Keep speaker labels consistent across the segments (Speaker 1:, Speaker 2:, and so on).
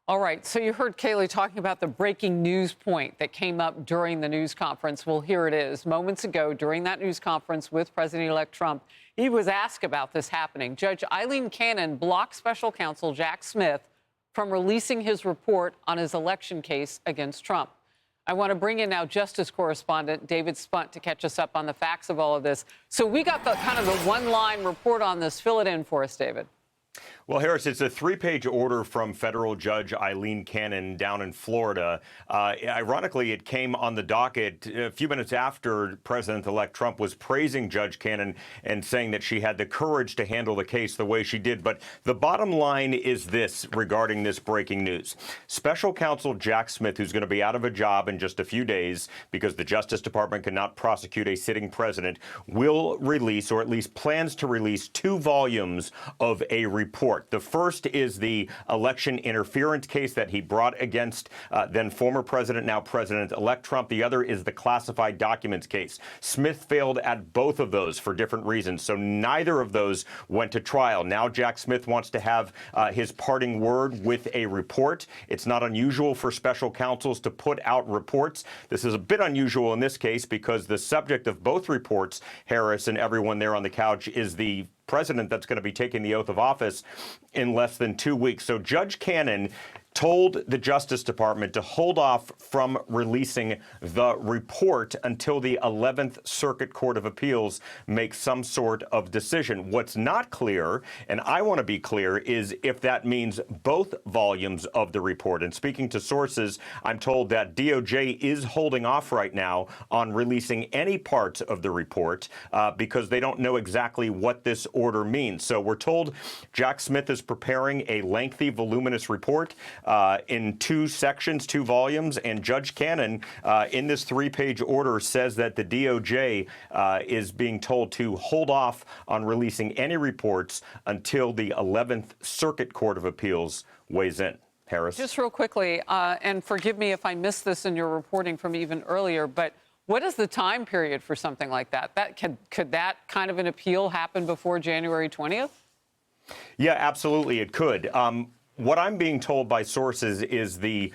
Speaker 1: All right, so you heard Kayleigh talking about the breaking news point that came up during the news conference. Well, here it is. Moments ago, during that news conference with President-elect Trump, he was asked about this happening. Judge Eileen Cannon blocked special counsel Jack Smith from releasing his report on his election case against Trump. I want to bring in now justice correspondent David Spunt to catch us up on the facts of all of this. So we got the kind of the one-line report on this. Fill it in for us, David.
Speaker 2: Well, Harris, it's a three-page order from federal judge Eileen Cannon down in Florida. Ironically, it came on the docket a few minutes after President-elect Trump was praising Judge Cannon and saying that she had the courage to handle the case the way she did. But the bottom line is this regarding this breaking news. Special counsel Jack Smith, who's going to be out of a job in just a few days because the Justice Department cannot prosecute a sitting president, will release, or at least plans to release, 2 volumes of a report. The first is the election interference case that he brought against then former president, now President-elect Trump. The other is the classified documents case. Smith failed at both of those for different reasons, so neither of those went to trial. Now Jack Smith wants to have his parting word with a report. It's not unusual for special counsels to put out reports. This is a bit unusual in this case because the subject of both reports, Harris and everyone there on the couch, is the president that's going to be taking the oath of office in less than 2 weeks. So Judge Cannon told the Justice Department to hold off from releasing the report until the 11th Circuit Court of Appeals makes some sort of decision. What's not clear, and I want to be clear, is if that means both volumes of the report. And speaking to sources, I'm told that DOJ is holding off right now on releasing any parts of the report because they don't know exactly what this order means. So we're told Jack Smith is preparing a lengthy, voluminous report in 2 sections, 2 volumes, and Judge Cannon, in this 3-page order, says that the DOJ is being told to hold off on releasing any reports until the 11th Circuit Court of Appeals weighs in. Harris? Just
Speaker 1: real quickly, and forgive me if I missed this in your reporting from even earlier, but what is the time period for something like that? Could that kind of an appeal happen before January 20th?
Speaker 2: Yeah, absolutely, it could. What I'm being told by sources is the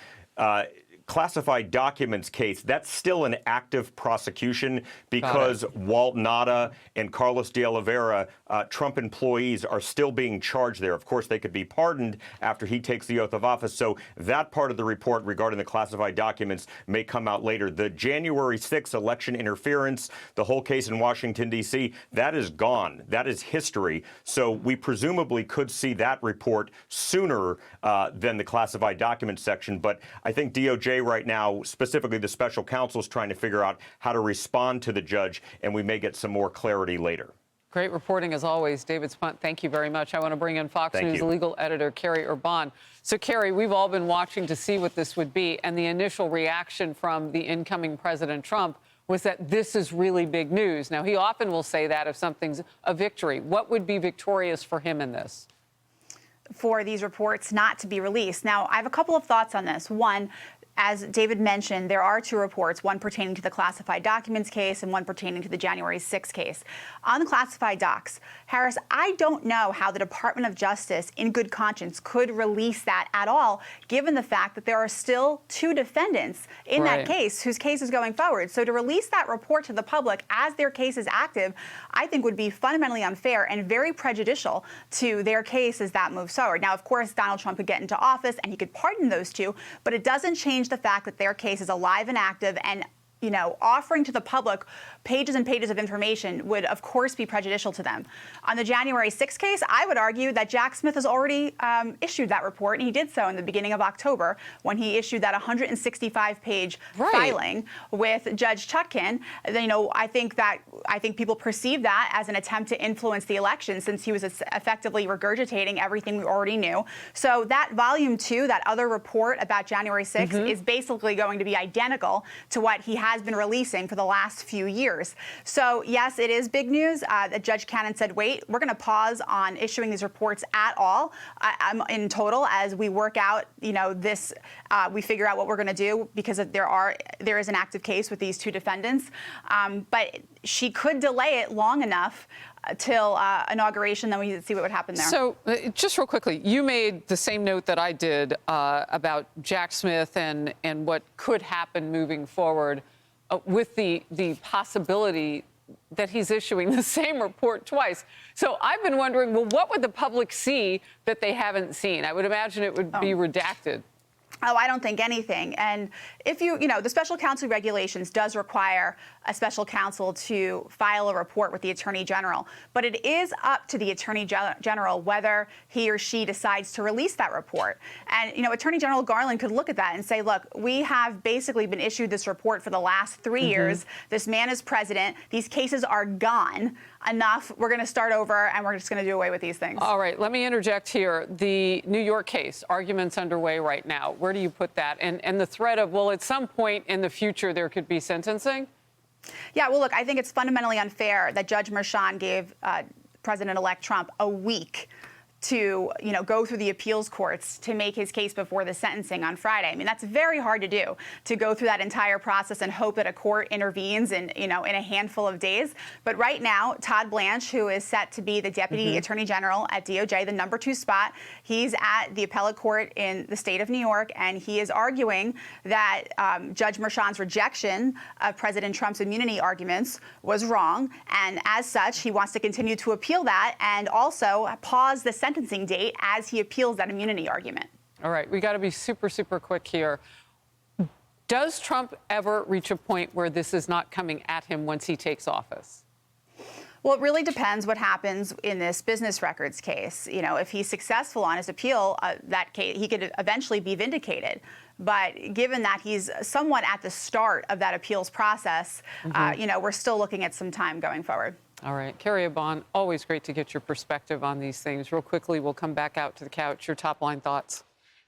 Speaker 2: classified documents case, that's still an active prosecution because Walt Nauta and Carlos de Oliveira, Trump employees, are still being charged there. Of course, they could be pardoned after he takes the oath of office. So that part of the report regarding the classified documents may come out later. The January 6th election interference, the whole case in Washington, D.C., that is gone. That is history. So we presumably could see that report sooner than the classified documents section. But I think DOJ right now, specifically the special counsel, is trying to figure out how to respond to the judge, and we may get some more clarity later.
Speaker 1: Great reporting as always, David Spunt. Thank you very much. I want to bring in Fox News legal editor Kerri Urbahn. So, Kerri, we've all been watching to see what this would be, and the initial reaction from the incoming President Trump was that this is really big news. Now, he often will say that if something's a victory. What would be victorious for him in this?
Speaker 3: For these reports not to be released. Now, I have a couple of thoughts on this. One, as David mentioned, there are 2 reports, one pertaining to the classified documents case and one pertaining to the January 6th case. On the classified docs, Harris, I don't know how the Department of Justice, in good conscience, could release that at all, given the fact that there are still 2 defendants in that case whose case is going forward. So to release that report to the public as their case is active, I think would be fundamentally unfair and very prejudicial to their case as that moves forward. Now, of course, Donald Trump could get into office and he could pardon those 2, but it doesn't change the fact that their case is alive and active, and offering to the public pages and pages of information would, of course, be prejudicial to them. On the January 6th case, I would argue that Jack Smith has already issued that report, and he did so in the beginning of October when he issued that 165-page filing with Judge Chutkan. I think people perceive that as an attempt to influence the election, since he was effectively regurgitating everything we already knew. So that volume 2, that other report about January 6th, is basically going to be identical to what he has been releasing for the last few years. So, yes, it is big news that Judge Cannon said, wait, we're going to pause on issuing these reports at all in total as we work out, this, we figure out what we're going to do, because there is an active case with these 2 defendants. But she could delay it long enough till inauguration, then we see what would happen there.
Speaker 1: So just real quickly, you made the same note that I did about Jack Smith and what could happen moving forward with the possibility that he's issuing the same report twice. So I've been wondering, well, what would the public see that they haven't seen? I would imagine it would be redacted.
Speaker 3: Oh, I don't think anything. And if the special counsel regulations does require a special counsel to file a report with the Attorney General. But it is up to the Attorney General whether he or she decides to release that report. And, Attorney General Garland could look at that and say, look, we have basically been issued this report for the last 3 years. This man is president. These cases are gone. Enough. We're going to start over, and we're just going to do away with these things.
Speaker 1: All right. Let me interject here. The New York case, arguments underway right now. Where do you put that? And the threat of, well, at some point in the future, there could be sentencing?
Speaker 3: Yeah, well, look, I think it's fundamentally unfair that Judge Merchan gave President-elect Trump a week to, go through the appeals courts to make his case before the sentencing on Friday. I mean, that's very hard to do, to go through that entire process and hope that a court intervenes in a handful of days. But right now, Todd Blanche, who is set to be the Deputy Attorney General at DOJ, the number 2 spot, he's at the appellate court in the state of New York, and he is arguing that Judge Merchan's rejection of President Trump's immunity arguments was wrong. And as such, he wants to continue to appeal that and also pause the sentencing date as he appeals that immunity argument.
Speaker 1: All right, we got to be super, super quick here. Does Trump ever reach a point where this is not coming at him once he takes office?
Speaker 3: Well, it really depends what happens in this business records case. If he's successful on his appeal, that case, he could eventually be vindicated. But given that he's somewhat at the start of that appeals process, we're still looking at some time going forward.
Speaker 1: All right. Kerri Kupec, always great to get your perspective on these things. Real quickly, we'll come back out to the couch. Your top line thoughts.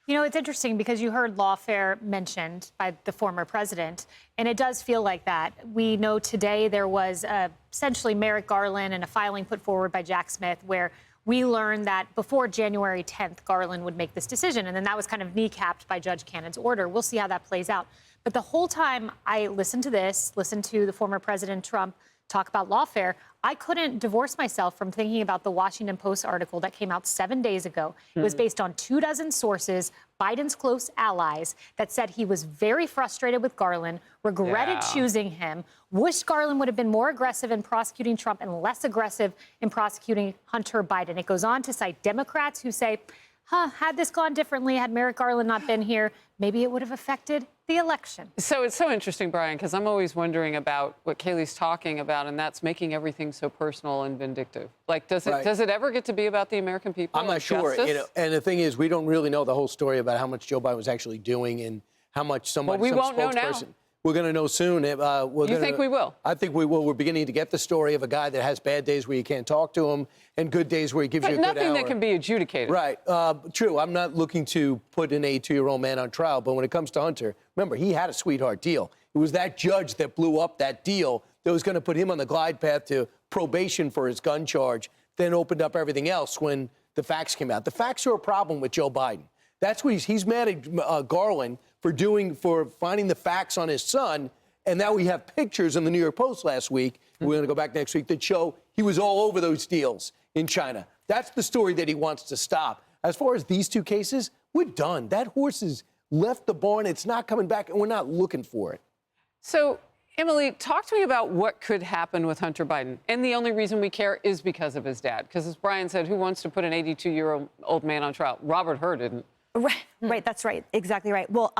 Speaker 4: It's interesting because you heard lawfare mentioned by the former president, and it does feel like that. We know today there was essentially Merrick Garland and a filing put forward by Jack Smith where we learned that before January 10th, Garland would make this decision, and then that was kind of kneecapped by Judge Cannon's order. We'll see how that plays out. But the whole time I listened to the former President Trump talk about lawfare, I couldn't divorce myself from thinking about the Washington Post article that came out 7 days ago. It was based on 24 sources, Biden's close allies, that said he was very frustrated with Garland, regretted choosing him, wished Garland would have been more aggressive in prosecuting Trump and less aggressive in prosecuting Hunter Biden. It goes on to cite Democrats who say, had this gone differently, had Merrick Garland not been here, maybe it would have affected the election.
Speaker 1: So it's so interesting, Brian, because I'm always wondering about what Kayleigh's talking about, and that's making everything so personal and vindictive. Like, does it ever get to be about the American people?
Speaker 5: I'm not sure. And the thing is, we don't really know the whole story about how much Joe Biden was actually doing and how much some spokesperson. We're going to know soon. You
Speaker 1: think we will?
Speaker 5: I think we will. We're beginning to get the story of a guy that has bad days where you can't talk to him and good days where he gives you a good hour.
Speaker 1: But nothing that can be adjudicated.
Speaker 5: Right. True. I'm not looking to put an 82-year-old man on trial. But when it comes to Hunter, remember, he had a sweetheart deal. It was that judge that blew up that deal that was going to put him on the glide path to probation for his gun charge, then opened up everything else when the facts came out. The facts are a problem with Joe Biden. That's what he's mad at Garland for finding the facts on his son. And now we have pictures in the New York Post last week. We're going to go back next week that show he was all over those deals in China. That's the story that he wants to stop. As far as these 2 cases, we're done. That horse has left the barn. It's not coming back, and we're not looking for it.
Speaker 1: So, Emily, talk to me about what could happen with Hunter Biden. And the only reason we care is because of his dad. Because as Brian said, who wants to put an 82-year-old man on trial? Robert Hur didn't.
Speaker 6: Right, that's right. Exactly right. Well,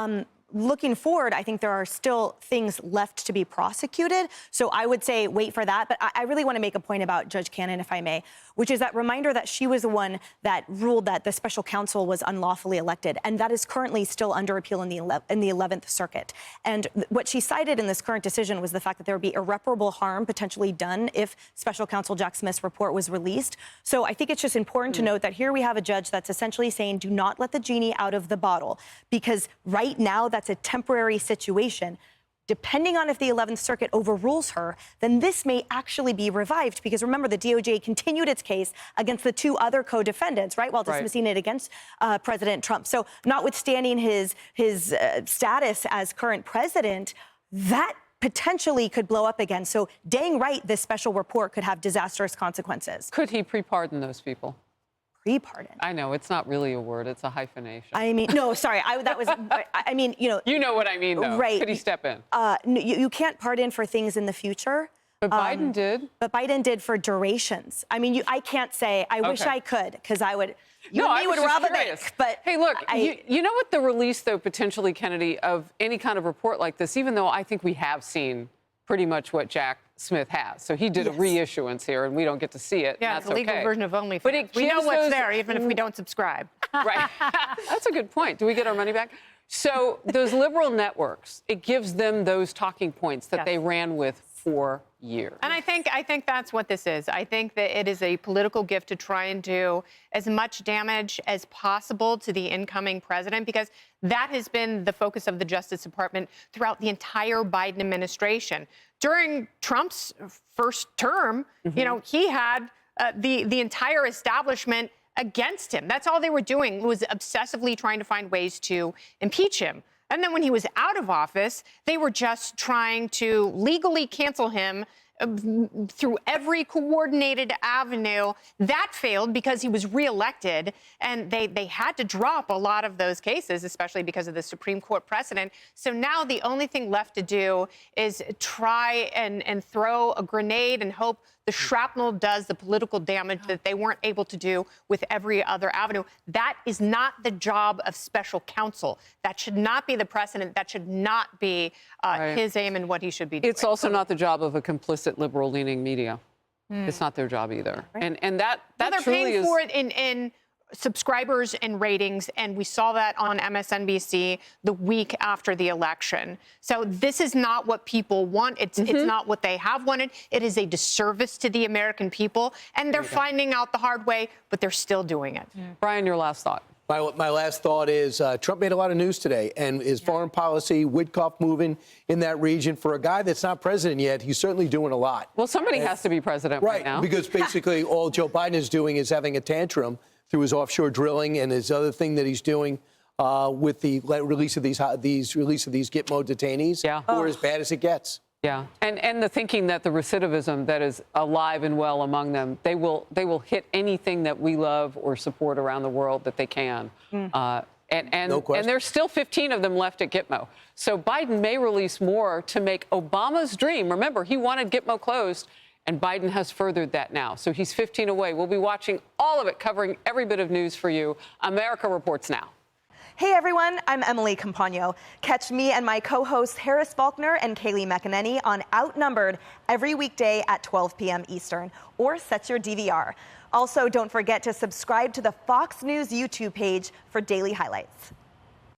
Speaker 6: looking forward, I think there are still things left to be prosecuted. So I would say wait for that. But I really want to make a point about Judge Cannon, if I may, which is that reminder that she was the one that ruled that the special counsel was unlawfully elected. And that is currently still under appeal in the 11th Circuit. And what she cited in this current decision was the fact that there would be irreparable harm potentially done if special counsel Jack Smith's report was released. So I think it's just important to note that here we have a judge that's essentially saying do not let the genie out of the bottle, because right now that's a temporary situation. Depending on if the 11th Circuit overrules her, then this may actually be revived. Because remember, the DOJ continued its case against the 2 other co-defendants, right, while dismissing it against President Trump. So notwithstanding his status as current president, that potentially could blow up again. So dang right, this special report could have disastrous consequences.
Speaker 1: Could he pre-pardon those people?
Speaker 6: Pre-pardon.
Speaker 1: I know, it's not really a word. It's a hyphenation.
Speaker 6: I mean, no, sorry. I mean, you know.
Speaker 1: You know what I mean, though.
Speaker 6: Right.
Speaker 1: Could he step in?
Speaker 6: No, you can't pardon for things in the future.
Speaker 1: But Biden did.
Speaker 6: But Biden did for durations. I mean, I can't say, I wish I could, because I would, you and me would rob a bank. But
Speaker 1: hey, look, you know what the release, though, potentially, Kennedy, of any kind of report like this, even though I think we have seen pretty much what Jack Smith has. So he did a reissuance here, and we don't get to see it.
Speaker 7: Yeah,
Speaker 1: that's
Speaker 7: it's a legal
Speaker 1: okay.
Speaker 7: version of OnlyFans.
Speaker 1: But
Speaker 7: we know what's there, even if we don't subscribe.
Speaker 1: Right. That's a good point. Do we get our money back? So those liberal networks, it gives them those talking points that they ran with for years.
Speaker 7: And I think that's what this is. I think that it is a political gift to try and do as much damage as possible to the incoming president, because that has been the focus of the Justice Department throughout the entire Biden administration. During Trump's first term, you know, he had the entire establishment against him. That's all they were doing, was obsessively trying to find ways to impeach him. And then when he was out of office, they were just trying to legally cancel him through every coordinated avenue. That failed because he was reelected, and they had to drop a lot of those cases, especially because of the Supreme Court precedent. So now the only thing left to do is try and throw a grenade and hope the shrapnel does the political damage that they weren't able to do with every other avenue. That is not the job of special counsel. That should not be the precedent. That should not be his aim and what he should be doing.
Speaker 1: It's also not the job of a complicit liberal-leaning media. It's not their job either.
Speaker 6: Right.
Speaker 1: And that
Speaker 7: they're
Speaker 1: truly
Speaker 7: paying for it in subscribers and ratings, and we saw that on MSNBC the week after the election. So this is not what people want. It's not what they have wanted. It is a disservice to the American people, and they're finding out the hard way, but they're still doing it.
Speaker 1: Brian, your last thought.
Speaker 5: My last thought is Trump made a lot of news today, and his foreign policy, Witkoff moving in that region, for a guy that's not president yet, he's certainly doing a lot.
Speaker 1: Well, somebody has to be president right now.
Speaker 5: Because basically all Joe Biden is doing is having a tantrum through his offshore drilling and his other thing that he's doing with the release of these Gitmo detainees.
Speaker 1: Yeah.
Speaker 5: Or as bad as it gets.
Speaker 1: Yeah, and the thinking that the recidivism that is alive and well among them, they will hit anything that we love or support around the world that they can. And
Speaker 5: No question.
Speaker 1: and there's still 15 of them left at Gitmo. So Biden may release more to make Obama's dream. Remember, he wanted Gitmo closed, and Biden has furthered that now. So he's 15 away. We'll be watching all of it, covering every bit of news for you. America Reports Now.
Speaker 6: Hey everyone, I'm Emily Campagno. Catch me and my co-hosts Harris Faulkner and Kaylee McEnany on Outnumbered every weekday at 12 p.m. Eastern, or set your DVR. Also, don't forget to subscribe to the Fox News YouTube page for daily highlights.